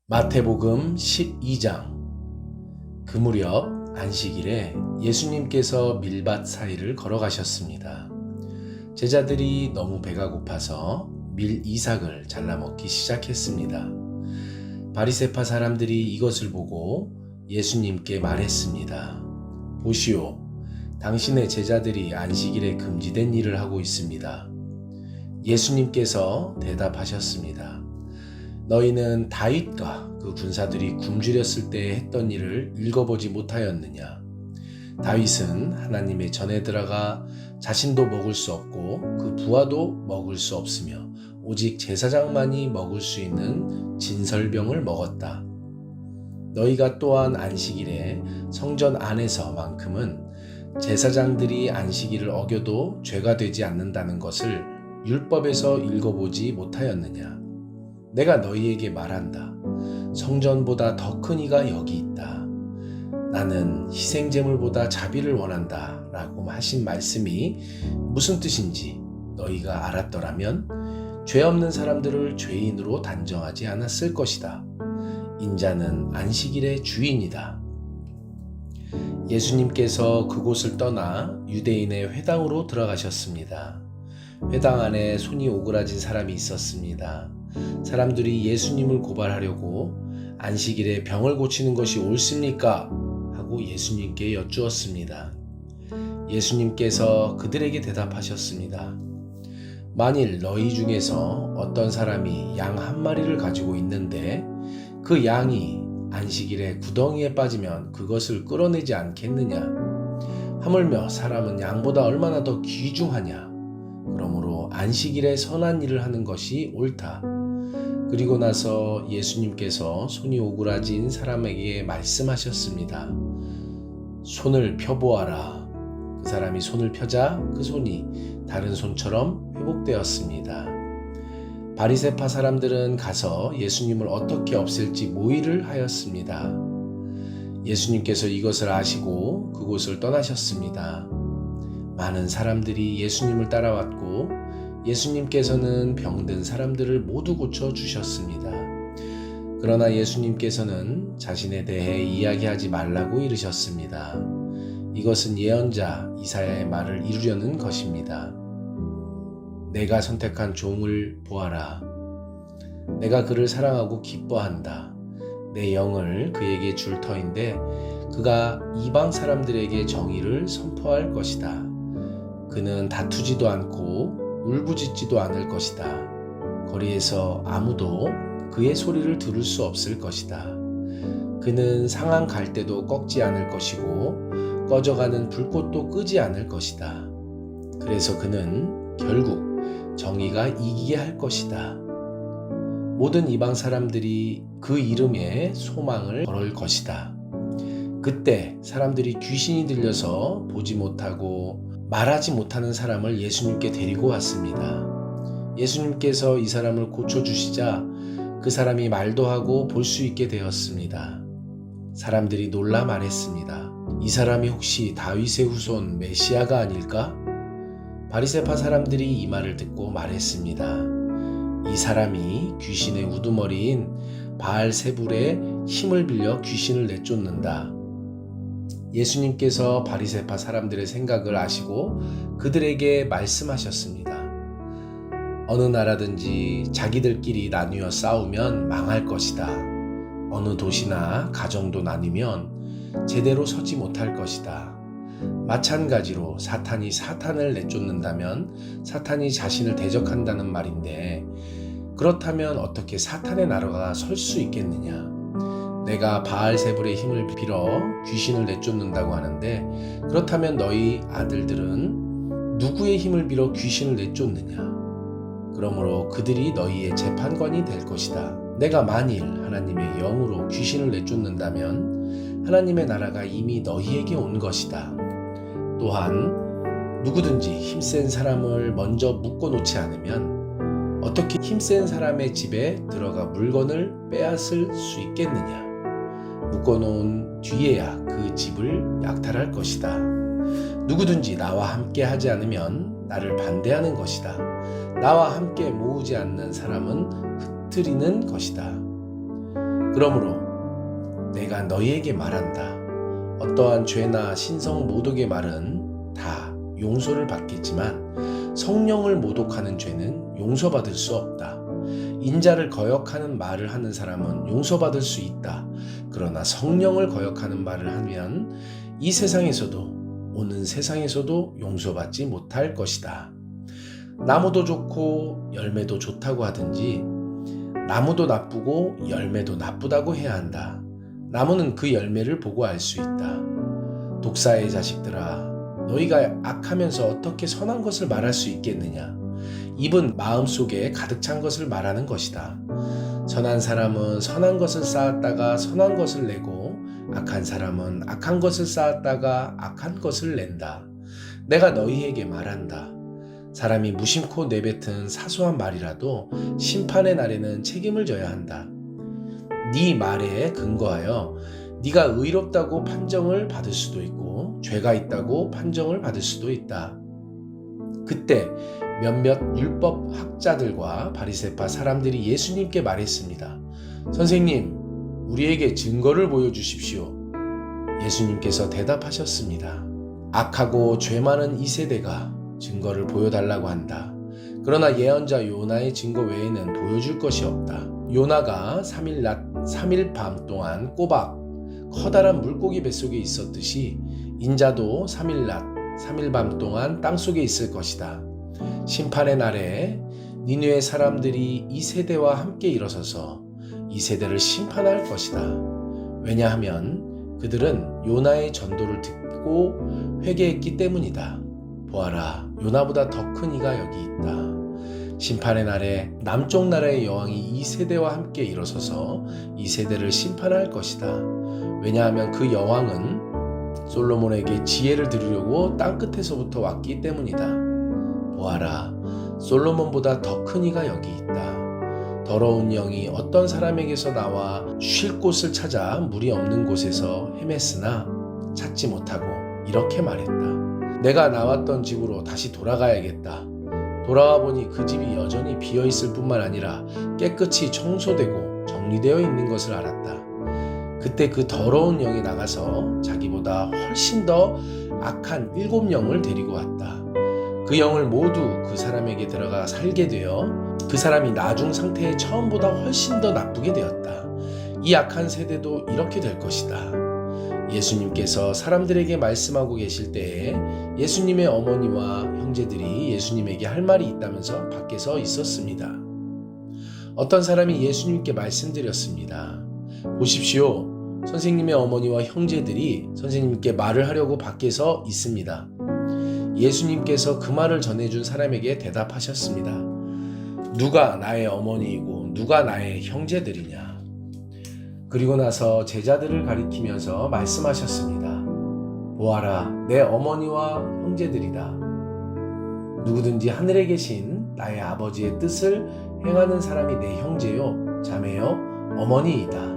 마태복음 12장. 그 무렵 안식일에 예수님께서 밀밭 사이를 걸어가셨습니다. 제자들이 너무 배가 고파서 밀 이삭을 잘라 먹기 시작했습니다. 바리새파 사람들이 이것을 보고 예수님께 말했습니다. 보시오, 당신의 제자들이 안식일에 금지된 일을 하고 있습니다. 예수님께서 대답하셨습니다. 너희는 다윗과 그 군사들이 굶주렸을 때 했던 일을 읽어보지 못하였느냐? 다윗은 하나님의 전에 들어가 자신도 먹을 수 없고 그 부하도 먹을 수 없으며 오직 제사장만이 먹을 수 있는 진설병을 먹었다. 너희가 또한 안식일에 성전 안에서만큼은 제사장들이 안식일을 어겨도 죄가 되지 않는다는 것을 율법에서 읽어보지 못하였느냐? 내가 너희에게 말한다. 성전보다 더 큰 이가 여기 있다. 나는 희생제물보다 자비를 원한다 라고 하신 말씀이 무슨 뜻인지 너희가 알았더라면 죄 없는 사람들을 죄인으로 단정하지 않았을 것이다. 인자는 안식일의 주인이다. 예수님께서 그곳을 떠나 유대인의 회당으로 들어가셨습니다. 회당 안에 손이 오그라진 사람이 있었습니다. 사람들이 예수님을 고발하려고 안식일에 병을 고치는 것이 옳습니까? 하고 예수님께 여쭈었습니다. 예수님께서 그들에게 대답하셨습니다. 만일 너희 중에서 어떤 사람이 양 한 마리를 가지고 있는데 그 양이 안식일에 구덩이에 빠지면 그것을 끌어내지 않겠느냐? 하물며 사람은 양보다 얼마나 더 귀중하냐? 그러므로 안식일에 선한 일을 하는 것이 옳다. 그리고 나서 예수님께서 손이 오그라진 사람에게 말씀하셨습니다. 손을 펴보아라. 그 사람이 손을 펴자 그 손이 다른 손처럼 회복되었습니다. 바리새파 사람들은 가서 예수님을 어떻게 없앨지 모의를 하였습니다. 예수님께서 이것을 아시고 그곳을 떠나셨습니다. 많은 사람들이 예수님을 따라왔고 예수님께서는 병든 사람들을 모두 고쳐주셨습니다. 그러나 예수님께서는 자신에 대해 이야기하지 말라고 이르셨습니다. 이것은 예언자 이사야의 말을 이루려는 것입니다. 내가 선택한 종을 보아라. 내가 그를 사랑하고 기뻐한다. 내 영을 그에게 줄 터인데 그가 이방 사람들에게 정의를 선포할 것이다. 그는 다투지도 않고 울부짖지도 않을 것이다. 거리에서 아무도 그의 소리를 들을 수 없을 것이다. 그는 상한 갈대도 꺾지 않을 것이고 꺼져가는 불꽃도 끄지 않을 것이다. 그래서 그는 결국 정의가 이기게 할 것이다. 모든 이방 사람들이 그 이름에 소망을 걸을 것이다. 그때 사람들이 귀신이 들려서 보지 못하고 말하지 못하는 사람을 예수님께 데리고 왔습니다. 예수님께서 이 사람을 고쳐주시자 그 사람이 말도 하고 볼 수 있게 되었습니다. 사람들이 놀라 말했습니다. 이 사람이 혹시 다윗의 후손 메시아가 아닐까? 바리새파 사람들이 이 말을 듣고 말했습니다. 이 사람이 귀신의 우두머리인 바알세불의 힘을 빌려 귀신을 내쫓는다. 예수님께서 바리새파 사람들의 생각을 아시고 그들에게 말씀하셨습니다. 어느 나라든지 자기들끼리 나뉘어 싸우면 망할 것이다. 어느 도시나 가정도 나뉘면 제대로 서지 못할 것이다. 마찬가지로 사탄이 사탄을 내쫓는다면 사탄이 자신을 대적한다는 말인데 그렇다면 어떻게 사탄의 나라가 설 수 있겠느냐? 내가 바알세불의 힘을 빌어 귀신을 내쫓는다고 하는데 그렇다면 너희 아들들은 누구의 힘을 빌어 귀신을 내쫓느냐? 그러므로 그들이 너희의 재판관이 될 것이다. 내가 만일 하나님의 영으로 귀신을 내쫓는다면 하나님의 나라가 이미 너희에게 온 것이다. 또한 누구든지 힘센 사람을 먼저 묶어놓지 않으면 어떻게 힘센 사람의 집에 들어가 물건을 빼앗을 수 있겠느냐? 묶어놓은 뒤에야 그 집을 약탈할 것이다. 누구든지 나와 함께 하지 않으면 나를 반대하는 것이다. 나와 함께 모으지 않는 사람은 흩트리는 것이다. 그러므로 내가 너희에게 말한다. 어떠한 죄나 신성 모독의 말은 다 용서를 받겠지만 성령을 모독하는 죄는 용서받을 수 없다. 인자를 거역하는 말을 하는 사람은 용서받을 수 있다. 그러나 성령을 거역하는 말을 하면 이 세상에서도 오는 세상에서도 용서받지 못할 것이다. 나무도 좋고 열매도 좋다고 하든지 나무도 나쁘고 열매도 나쁘다고 해야 한다. 나무는 그 열매를 보고 알 수 있다. 독사의 자식들아, 너희가 악하면서 어떻게 선한 것을 말할 수 있겠느냐? 입은 마음속에 가득 찬 것을 말하는 것이다. 선한 사람은 선한 것을 쌓았다가 선한 것을 내고 악한 사람은 악한 것을 쌓았다가 악한 것을 낸다. 내가 너희에게 말한다. 사람이 무심코 내뱉은 사소한 말이라도 심판의 날에는 책임을 져야 한다. 네 말에 근거하여 네가 의롭다고 판정을 받을 수도 있고 죄가 있다고 판정을 받을 수도 있다. 그때 몇몇 율법 학자들과 바리새파 사람들이 예수님께 말했습니다. 선생님, 우리에게 증거를 보여주십시오. 예수님께서 대답하셨습니다. 악하고 죄 많은 이 세대가 증거를 보여달라고 한다. 그러나 예언자 요나의 증거 외에는 보여줄 것이 없다. 요나가 3일 낮 3일 밤 동안 꼬박 커다란 물고기 뱃속에 있었듯이 인자도 3일 낮 3일 밤 동안 땅속에 있을 것이다. 심판의 날에 니느웨 사람들이 이 세대와 함께 일어서서 이 세대를 심판할 것이다. 왜냐하면 그들은 요나의 전도를 듣고 회개했기 때문이다. 보아라, 요나보다 더 큰 이가 여기 있다. 심판의 날에 남쪽 나라의 여왕이 이 세대와 함께 일어서서 이 세대를 심판할 것이다. 왜냐하면 그 여왕은 솔로몬에게 지혜를 들으려고 땅끝에서부터 왔기 때문이다. 보아라, 솔로몬보다 더 큰 이가 여기 있다. 더러운 영이 어떤 사람에게서 나와 쉴 곳을 찾아 물이 없는 곳에서 헤맸으나 찾지 못하고 이렇게 말했다. 내가 나왔던 집으로 다시 돌아가야겠다. 돌아와 보니 그 집이 여전히 비어있을 뿐만 아니라 깨끗이 청소되고 정리되어 있는 것을 알았다. 그때 그 더러운 영이 나가서 자기보다 훨씬 더 악한 7영을 데리고 왔다. 그 영을 모두 그 사람에게 들어가 살게 되어 그 사람이 나중 상태에 처음보다 훨씬 더 나쁘게 되었다. 이 악한 세대도 이렇게 될 것이다. 예수님께서 사람들에게 말씀하고 계실 때에 예수님의 어머니와 형제들이 예수님에게 할 말이 있다면서 밖에서 있었습니다. 어떤 사람이 예수님께 말씀드렸습니다. 보십시오. 선생님의 어머니와 형제들이 선생님께 말을 하려고 밖에서 있습니다. 예수님께서 그 말을 전해준 사람에게 대답하셨습니다. 누가 나의 어머니이고 누가 나의 형제들이냐? 그리고 나서 제자들을 가리키면서 말씀하셨습니다. 보아라, 내 어머니와 형제들이다. 누구든지 하늘에 계신 나의 아버지의 뜻을 행하는 사람이 내 형제요, 자매요, 어머니이다.